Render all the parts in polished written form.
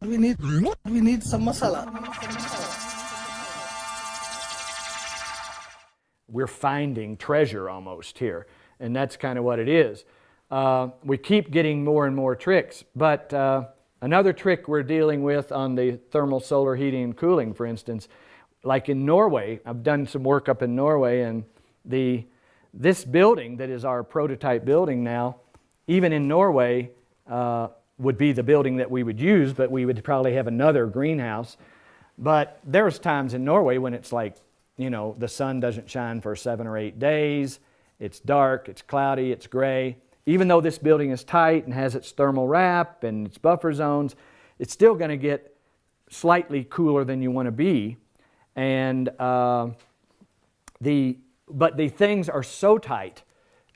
We need some masala. We're finding treasure almost here, and that's kind of what it is. We keep getting more and more tricks, but another trick we're dealing with on the thermal solar heating and cooling, for instance, like in Norway, I've done some work up in Norway, and this building that is our prototype building now, even in Norway, would be the building that we would use, but we would probably have another greenhouse. But there's times in Norway when it's like, you know, the sun doesn't shine for 7 or 8 days, it's dark, it's cloudy, it's gray. Even though this building is tight and has its thermal wrap and its buffer zones, it's still going to get slightly cooler than you want to be. And but the things are so tight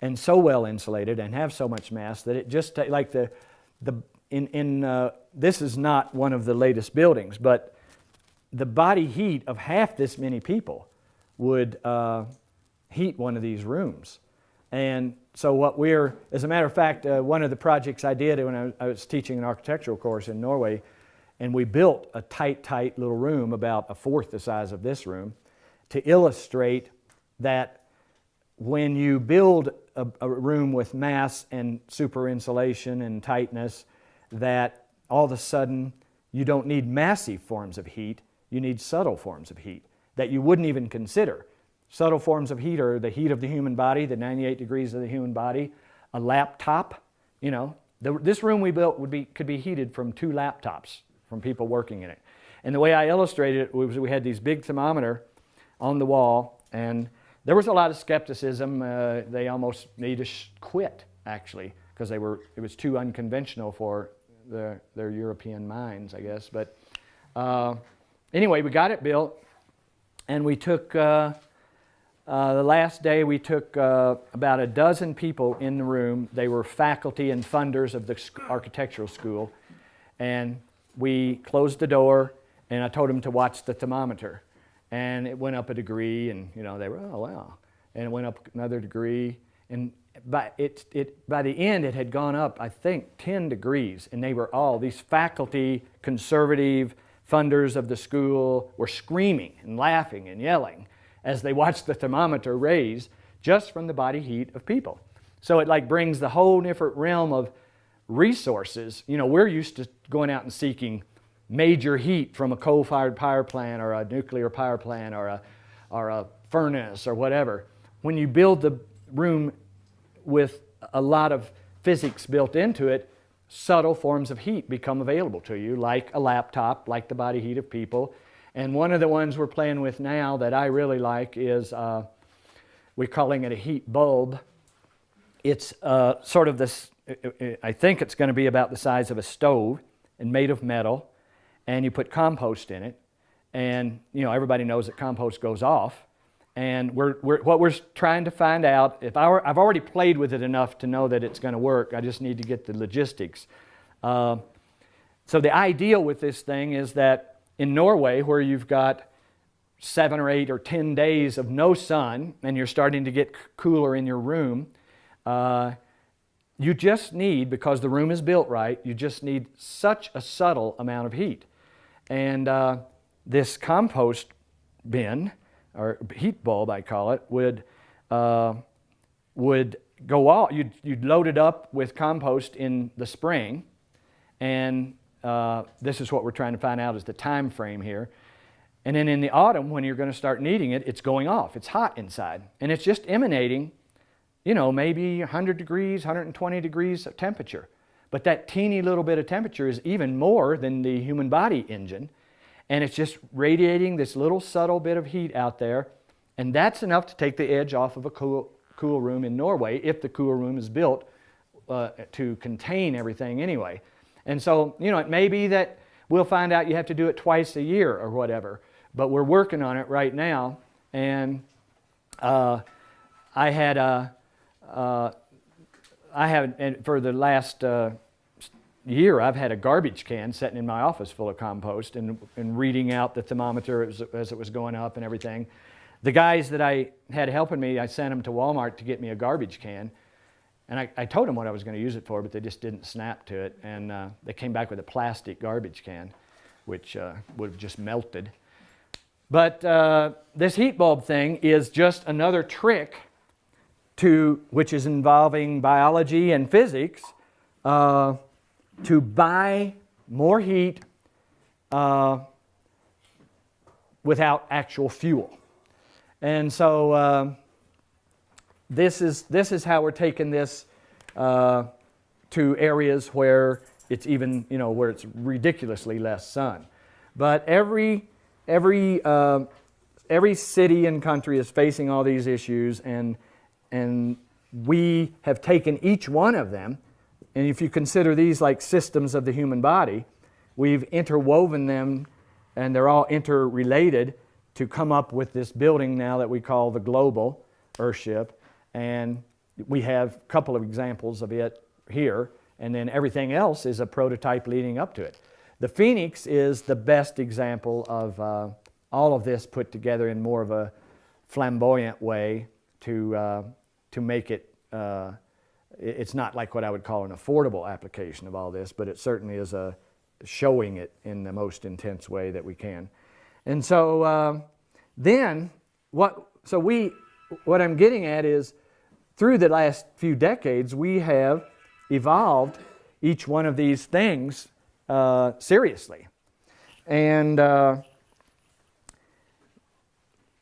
and so well insulated and have so much mass that it just like this is not one of the latest buildings, but the body heat of half this many people would heat one of these rooms. And so what as a matter of fact, one of the projects I did when I was teaching an architectural course in Norway, and we built a tight little room about 1/4 the size of this room to illustrate that when you build a room with mass and super insulation and tightness, that all of a sudden you don't need massive forms of heat, you need subtle forms of heat that you wouldn't even consider. Subtle forms of heat are the heat of the human body, the 98 degrees of the human body, a laptop. You know, this room we built could be heated from 2 laptops from people working in it. And the way I illustrated it was we had these big thermometer on the wall, and there was a lot of skepticism. They almost made us quit, actually, because it was too unconventional for their European minds, I guess. But anyway, we got it built, and we took, the last day we took about a dozen people in the room. They were faculty and funders of the architectural school, and we closed the door, and I told them to watch the thermometer. And it went up a degree, and you know, they were, oh wow. And it went up another degree, and by the end it had gone up, I think, 10 degrees, and they were all, these faculty, conservative funders of the school were screaming and laughing and yelling as they watched the thermometer raise just from the body heat of people. So it like brings the whole different realm of resources. You know, we're used to going out and seeking major heat from a coal-fired power plant or a nuclear power plant or a furnace or whatever. When you build the room with a lot of physics built into it, subtle forms of heat become available to you, like a laptop, like the body heat of people. And one of the ones we're playing with now that I really like is, we're calling it a heat bulb. It's sort of this, I think it's going to be about the size of a stove and made of metal. And you put compost in it, and you know, everybody knows that compost goes off. And what we're trying to find out, I've already played with it enough to know that it's going to work. I just need to get the logistics. So the ideal with this thing is that in Norway, where you've got 7 or 8 or 10 days of no sun, and you're starting to get cooler in your room, you just need, because the room is built right, you just need such a subtle amount of heat. And this compost bin, or heat bulb I call it, would go off. You'd load it up with compost in the spring, and this is what we're trying to find out is the time frame here. And then in the autumn, when you're going to start needing it, it's going off. It's hot inside, and it's just emanating, you know, maybe 100 degrees, 120 degrees of temperature. But that teeny little bit of temperature is even more than the human body engine. And it's just radiating this little subtle bit of heat out there. And that's enough to take the edge off of a cool room in Norway, if the cool room is built to contain everything anyway. And so, you know, it may be that we'll find out you have to do it twice a year or whatever. But we're working on it right now. And I have, and for the last year, I've had a garbage can sitting in my office full of compost and reading out the thermometer as it was going up and everything. The guys that I had helping me, I sent them to Walmart to get me a garbage can. And I told them what I was going to use it for, but they just didn't snap to it. And they came back with a plastic garbage can, which would have just melted. But this heat bulb thing is just another trick which is involving biology and physics, to buy more heat without actual fuel. And so this is how we're taking this to areas where it's even, where it's ridiculously less sun. But every city and country is facing all these issues, and we have taken each one of them, and if you consider these like systems of the human body, we've interwoven them, and they're all interrelated to come up with this building now that we call the Global Earthship. And we have a couple of examples of it here, and then everything else is a prototype leading up to it. The Phoenix is the best example of all of this put together in more of a flamboyant way to make it, it's not like what I would call an affordable application of all this, but it certainly is showing it in the most intense way that we can. And so then, what I'm getting at is, through the last few decades, we have evolved each one of these things seriously. And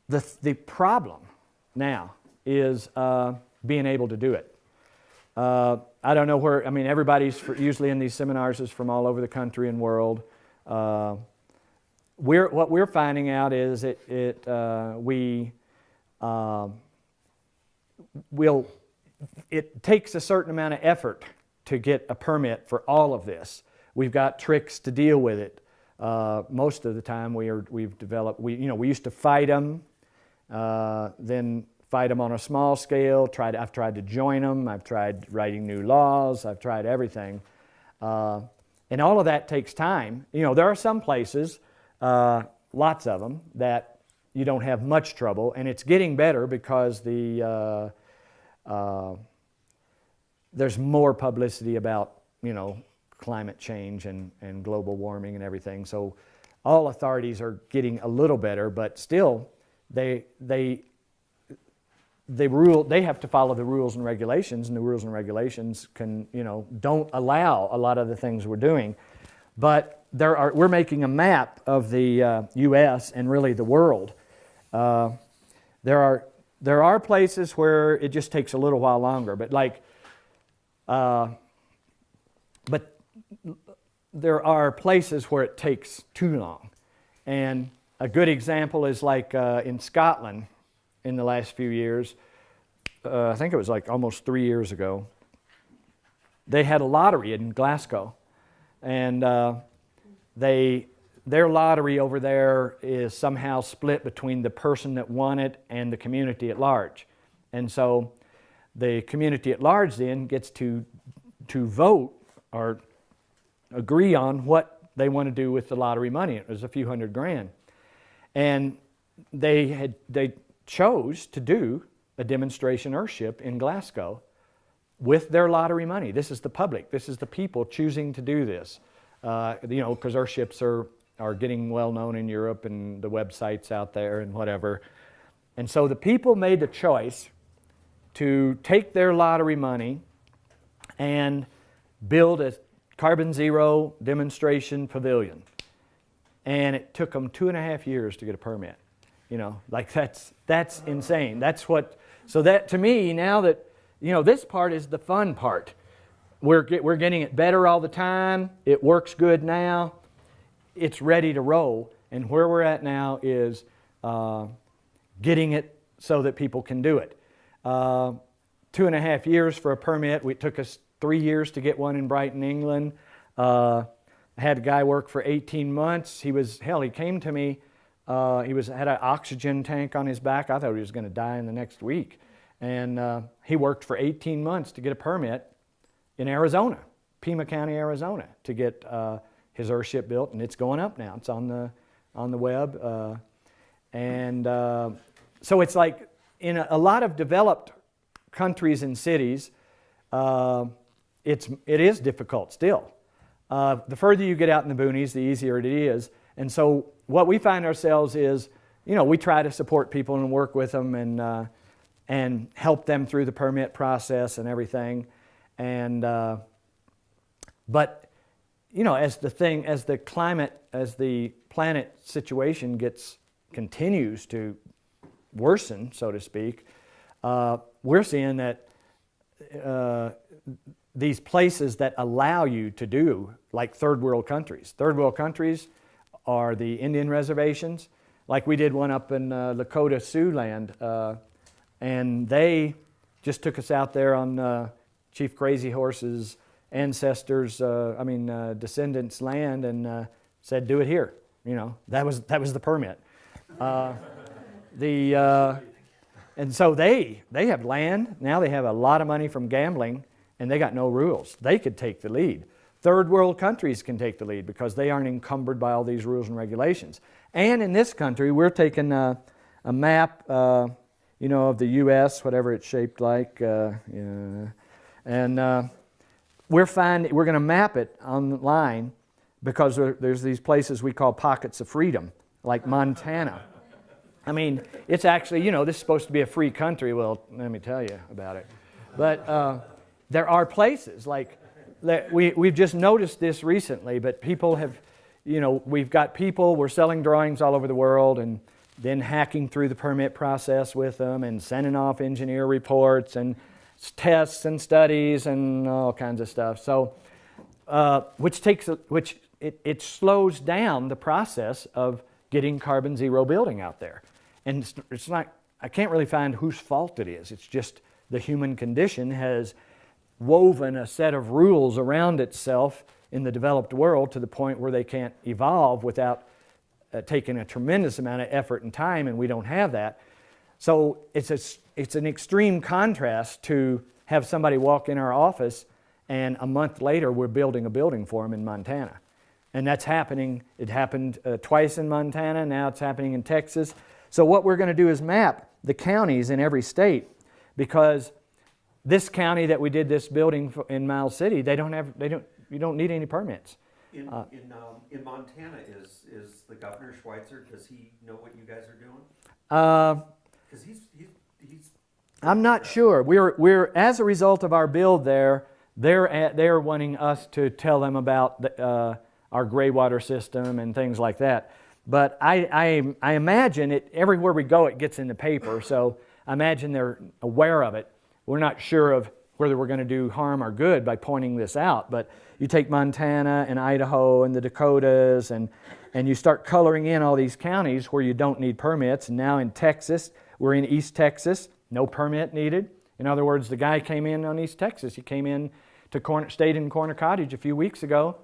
the problem now is being able to do it. I don't know where, everybody's usually in these seminars is from all over the country and world. What we're finding out is it takes a certain amount of effort to get a permit for all of this. We've got tricks to deal with it. Most of the time we've developed, we used to fight them, then fight them on a small scale. I've tried to join them. I've tried writing new laws. I've tried everything. And all of that takes time. There are some places, lots of them, that you don't have much trouble, and it's getting better because there's more publicity about, climate change and global warming and everything. So all authorities are getting a little better, but still they have to follow the rules and regulations, and the rules and regulations don't allow a lot of the things we're doing. But we're making a map of the U.S. and really the world. There are places where it just takes a little while longer, but there are places where it takes too long. And a good example is in Scotland in the last few years. I think it was almost 3 years ago. They had a lottery in Glasgow, and their lottery over there is somehow split between the person that won it and the community at large. And so the community at large then gets to vote or agree on what they want to do with the lottery money. It was a few $100,000. And they chose to do a demonstration Earthship in Glasgow with their lottery money. This is the public. This is the people choosing to do this. Because Earthships are getting well known in Europe and the websites out there and whatever. And so the people made the choice to take their lottery money and build a carbon zero demonstration pavilion. And it took them 2.5 years to get a permit. That's insane. So that to me, now that, this part is the fun part. We're getting it better all the time. It works good now. It's ready to roll. And where we're at now is getting it so that people can do it. 2.5 years for a permit. It took us 3 years to get one in Brighton, England. I had a guy work for 18 months. He came to me. He had an oxygen tank on his back. I thought he was going to die in the next week. And he worked for 18 months to get a permit in Arizona, Pima County, Arizona, to get his Earthship built, and it's going up now. It's on the web. So it's like in a lot of developed countries and cities, it is difficult still. The further you get out in the boonies, the easier it is. And so what we find ourselves is, we try to support people and work with them and help them through the permit process and everything. And but as the planet situation continues to worsen, so to speak, we're seeing that these places that allow you to do, like third world countries. Third world countries are the Indian reservations. Like we did one up in Lakota Sioux land, and they just took us out there on Chief Crazy Horse's ancestors, descendants' land, and said, "Do it here." That was the permit. And so they have land. Now they have a lot of money from gambling, and they got no rules. They could take the lead. Third world countries can take the lead because they aren't encumbered by all these rules and regulations. And in this country, we're taking a map, of the U.S., whatever it's shaped like, and we're going to map it online because there's these places we call pockets of freedom, like Montana. I mean, it's actually, this is supposed to be a free country. Well, let me tell you about it. But there are places like that. We've just noticed this recently, but people have, we've got people, we're selling drawings all over the world and then hacking through the permit process with them and sending off engineer reports and tests and studies and all kinds of stuff. So, it slows down the process of getting carbon zero building out there. And it's not, I can't really find whose fault it is. It's just the human condition has woven a set of rules around itself in the developed world to the point where they can't evolve without taking a tremendous amount of effort and time, and we don't have that. So it's an extreme contrast to have somebody walk in our office and a month later we're building a building for them in Montana. And that's happening. It happened twice in Montana, now it's happening in Texas. So what we're going to do is map the counties in every state, because this county that we did this building in Miles City, you don't need any permits. In Montana, is the governor Schweitzer? Does he know what you guys are doing? Because he's I'm not sure. We're as a result of our build there, they're wanting us to tell them about our gray water system and things like that. But I imagine it everywhere we go. It gets in the paper, so I imagine they're aware of it. We're not sure of whether we're going to do harm or good by pointing this out. But you take Montana and Idaho and the Dakotas, and you start coloring in all these counties where you don't need permits. And now in Texas, we're in East Texas, no permit needed. In other words, the guy came in on East Texas. He came in to stayed in Corner Cottage a few weeks ago.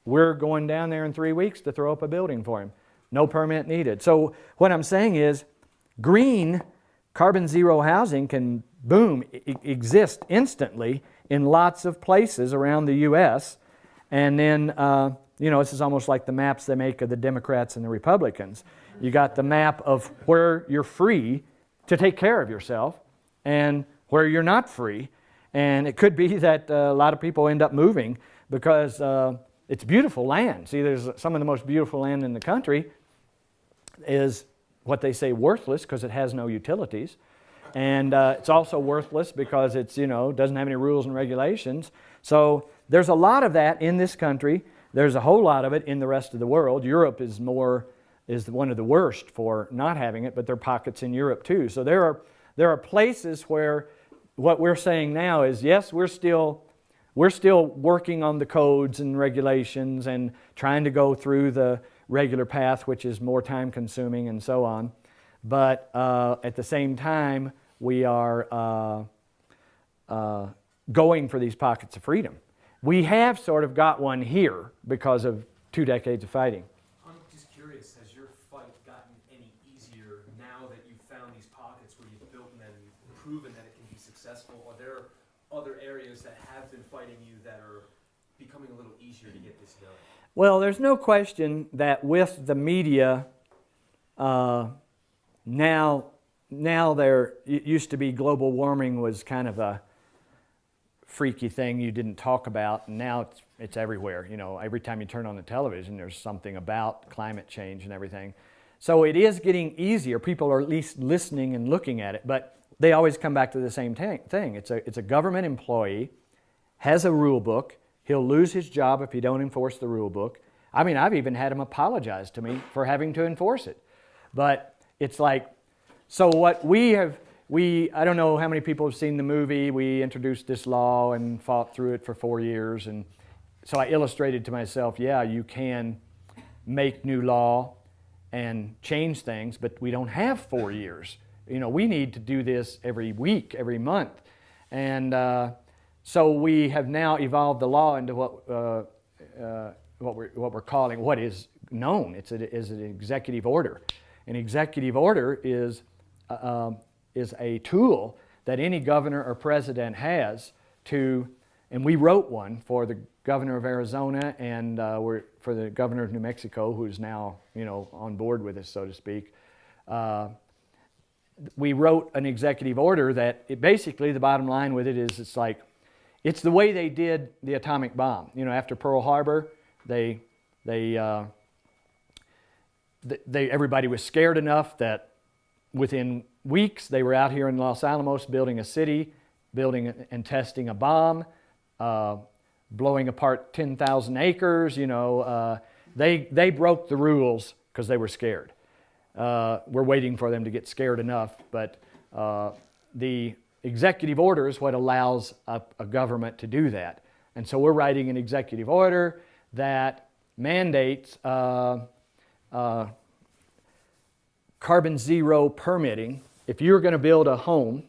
We're going down there in 3 weeks to throw up a building for him. No permit needed. So what I'm saying is, green carbon zero housing can, boom, exist instantly in lots of places around the U.S. And then, this is almost like the maps they make of the Democrats and the Republicans. You got the map of where you're free to take care of yourself and where you're not free. And it could be that a lot of people end up moving because it's beautiful land. See, there's some of the most beautiful land in the country is what they say worthless because it has no utilities. And it's also worthless because it's, doesn't have any rules and regulations. So there's a lot of that in this country. There's a whole lot of it in the rest of the world. Europe is one of the worst for not having it, but there are pockets in Europe too. So there are places where what we're saying now is, yes, we're still working on the codes and regulations and trying to go through the regular path, which is more time consuming and so on. But at the same time, we are going for these pockets of freedom. We have sort of got one here because of 2 decades of fighting. I'm just curious, has your fight gotten any easier now that you've found these pockets where you've built them and proven that it can be successful? Are there other areas that have been fighting you that are becoming a little easier to get this done? Well, there's no question that with the media, now there, it used to be global warming was kind of a freaky thing you didn't talk about, and now it's everywhere. You know, every time you turn on the television, there's something about climate change and everything. So it is getting easier. People are at least listening and looking at it, but they always come back to the same thing. It's a government employee, has a rule book. He'll lose his job if you don't enforce the rule book. I mean, I've even had him apologize to me for having to enforce it. But it's like, so what I don't know how many people have seen the movie. We introduced this law and fought through it for 4 years. And so I illustrated to myself, yeah, you can make new law and change things, but we don't have 4 years. You know, we need to do this every week, every month. And so we have now evolved the law into what we're calling, what is known. It's an executive order. An executive order is a tool that any governor or president has to, and we wrote one for the governor of Arizona and for the governor of New Mexico, who's now, you know, on board with us, so to speak. We wrote an executive order that basically the bottom line with it is it's the way they did the atomic bomb. You know, after Pearl Harbor, everybody was scared enough that within weeks they were out here in Los Alamos building a city, building and testing a bomb, blowing apart 10,000 acres. You know, they broke the rules because they were scared. We're waiting for them to get scared enough, but the executive order is what allows a government to do that. And so we're writing an executive order that mandates carbon zero permitting. If you're going to build a home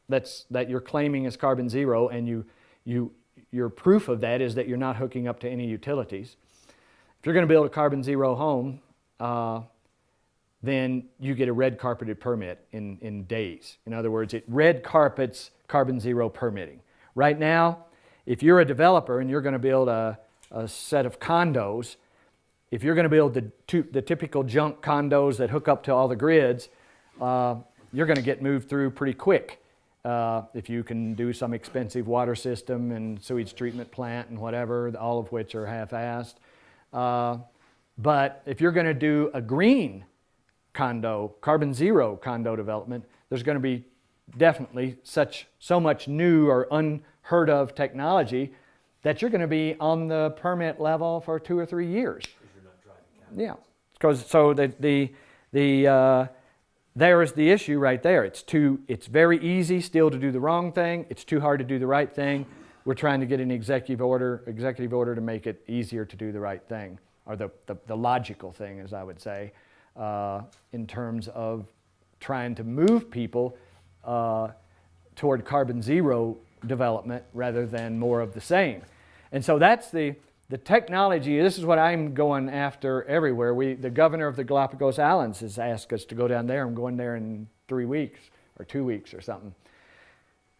that you're claiming is carbon zero, and your proof of that is that you're not hooking up to any utilities, if you're going to build a carbon zero home, then you get a red carpeted permit in days. In other words, it red carpets carbon zero permitting. Right now, if you're a developer and you're going to build a set of condos, if you're going to build the typical junk condos that hook up to all the grids, you're going to get moved through pretty quick. If you can do some expensive water system and sewage treatment plant and whatever, all of which are half-assed. But if you're going to do a green condo, carbon zero condo development, there's going to be definitely so much new or unheard of technology that you're going to be on the permit level for 2 or 3 years. Because you're not driving capital. Yeah, because so there is the issue right there. It's very easy still to do the wrong thing. It's too hard to do the right thing. We're trying to get an executive order to make it easier to do the right thing, or the logical thing, as I would say, in terms of trying to move people toward carbon zero development rather than more of the same. And so that's the technology. This is what I'm going after everywhere. The governor of the Galapagos Islands has asked us to go down there. I'm going there in 3 weeks or 2 weeks or something.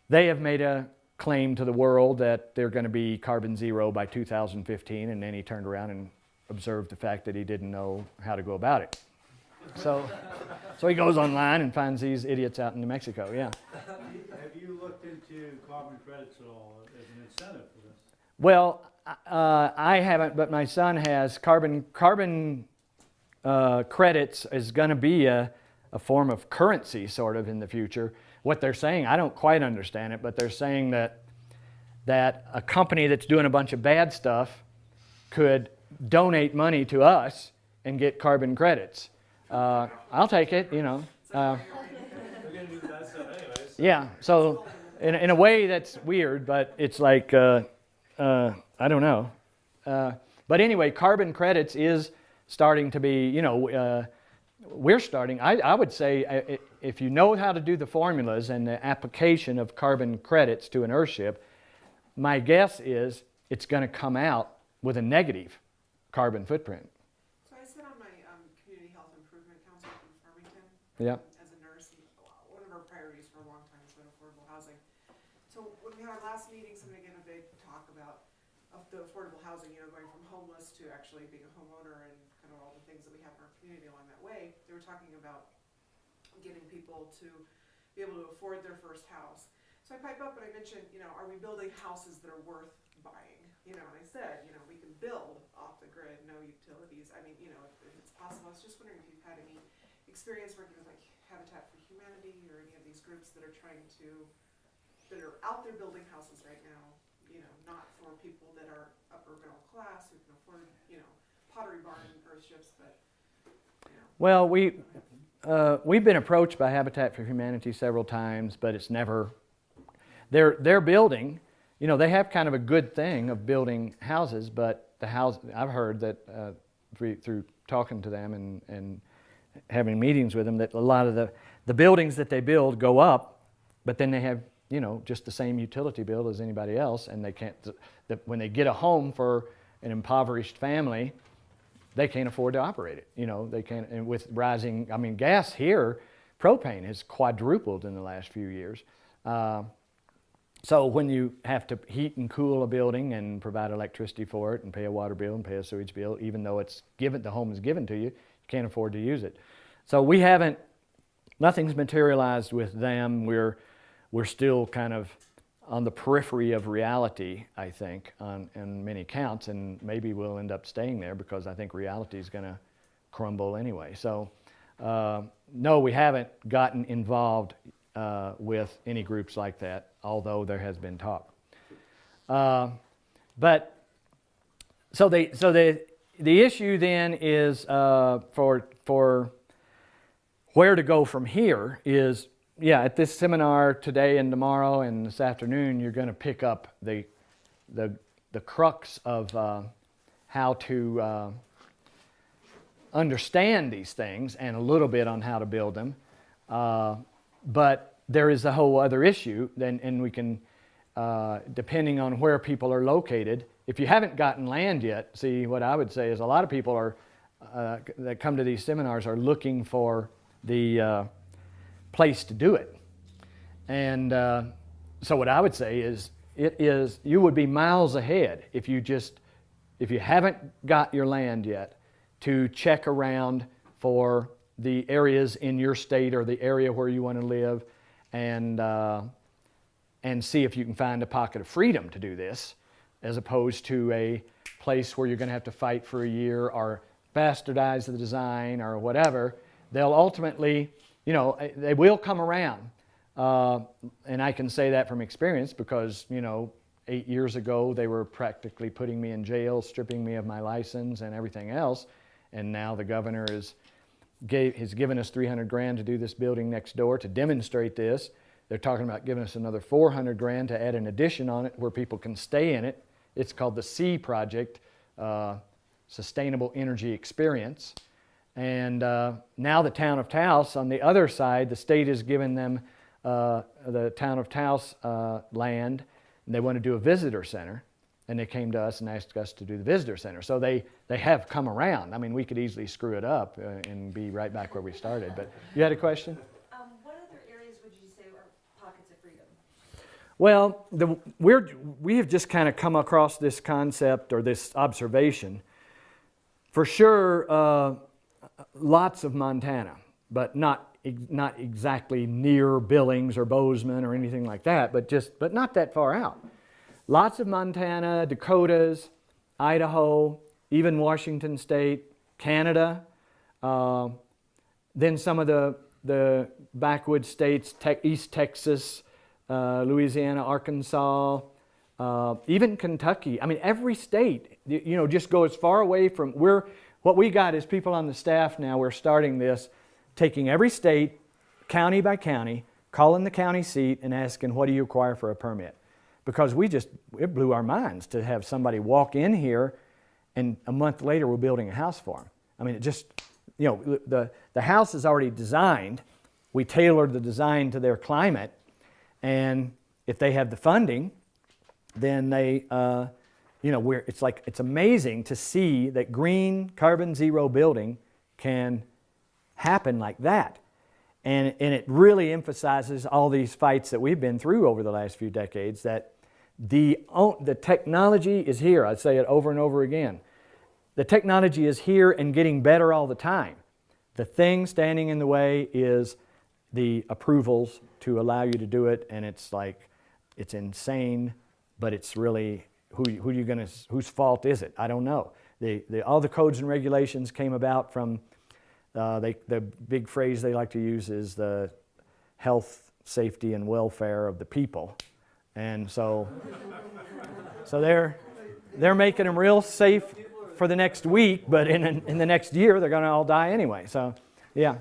They have made a claim to the world that they're going to be carbon zero by 2015, and then he turned around and observed the fact that he didn't know how to go about it. So he goes online and finds these idiots out in New Mexico. Yeah. Have you looked into carbon credits at all as an incentive for this? Well, I haven't, but my son has. Carbon credits is going to be a form of currency, sort of, in the future. What they're saying, I don't quite understand it, but they're saying that a company that's doing a bunch of bad stuff could donate money to us and get carbon credits. I'll take it, you know. We're going to do that stuff anyways. Yeah, so in a way that's weird, but it's like, I don't know. But anyway, carbon credits is starting to be, you know, we're starting, I would say, if you know how to do the formulas and the application of carbon credits to an Earthship, my guess is it's going to come out with a negative carbon footprint. So I sit on my Community Health Improvement Council in Farmington. Yeah. As a nurse, and one of our priorities for a long time has been affordable housing. So when we had our last meeting, somebody gave a big talk about the affordable housing, you know, going from homeless to actually being a homeowner and kind of all the things that we have in our community along that way. They were talking about getting people to be able to afford their first house. So I pipe up and I mentioned, are we building houses that are worth buying? And I said, we can build off the grid, no utilities. I mean, if it's possible. I was just wondering if you've had any experience working with like Habitat for Humanity or any of these groups that are that are out there building houses right now, not for people that are upper middle class who can afford, pottery barn earthships, but, Well, we've been approached by Habitat for Humanity several times, but it's never, they're building, they have kind of a good thing of building houses, but the house, I've heard that through talking to them and having meetings with them, that a lot of the buildings that they build go up, but then they have, just the same utility bill as anybody else, and they can't, when they get a home for an impoverished family, they can't afford to operate it. They can't, and with rising, gas here, propane has quadrupled in the last few years. So when you have to heat and cool a building and provide electricity for it and pay a water bill and pay a sewage bill, even though the home is given to you, you can't afford to use it. So nothing's materialized with them. We're still kind of on the periphery of reality, I think, in many counts, and maybe we'll end up staying there because I think reality is going to crumble anyway. So, no, we haven't gotten involved with any groups like that, although there has been talk. But so the issue then is for where to go from here is. Yeah, at this seminar today and tomorrow and this afternoon, you're going to pick up the crux of how to understand these things and a little bit on how to build them. But there is a whole other issue, and we can, depending on where people are located, if you haven't gotten land yet, see, what I would say is a lot of people that come to these seminars are looking for the place to do it. And so what I would say is you would be miles ahead if you haven't got your land yet to check around for the areas in your state or the area where you want to live and see if you can find a pocket of freedom to do this, as opposed to a place where you're going to have to fight for a year or bastardize the design or whatever. They'll ultimately, they will come around. And I can say that from experience because, 8 years ago they were practically putting me in jail, stripping me of my license and everything else. And now the governor has given us $300,000 to do this building next door to demonstrate this. They're talking about giving us another $400,000 to add an addition on it where people can stay in it. It's called the C project, Sustainable Energy Experience. And now the town of Taos, on the other side, the state has given them the town of Taos land, and they want to do a visitor center. And they came to us and asked us to do the visitor center. So they have come around. We could easily screw it up and be right back where we started. But you had a question? What other areas would you say are pockets of freedom? Well, we have just kind of come across this concept or this observation. For sure, lots of Montana, but not exactly near Billings or Bozeman or anything like that, but not that far out. Lots of Montana, Dakotas, Idaho, even Washington State, Canada, then some of the backwoods states, East Texas, Louisiana, Arkansas, even Kentucky. Every state, just go as far away from what we got is people on the staff now, we're starting this, taking every state, county by county, calling the county seat and asking, what do you require for a permit? Because it blew our minds to have somebody walk in here and a month later we're building a house for them. It just, the house is already designed. We tailored the design to their climate, and if they have the funding, then they, it's amazing to see that green, carbon zero building can happen like that. And it really emphasizes all these fights that we've been through over the last few decades, that the technology is here. I say it over and over again. The technology is here and getting better all the time. The thing standing in the way is the approvals to allow you to do it, and it's like it's insane, but it's really, whose fault is it? I don't know. All the codes and regulations came about from, the big phrase they like to use is the health, safety, and welfare of the people. And so they're making them real safe for the next week, but in the next year they're going to all die anyway. So, yeah.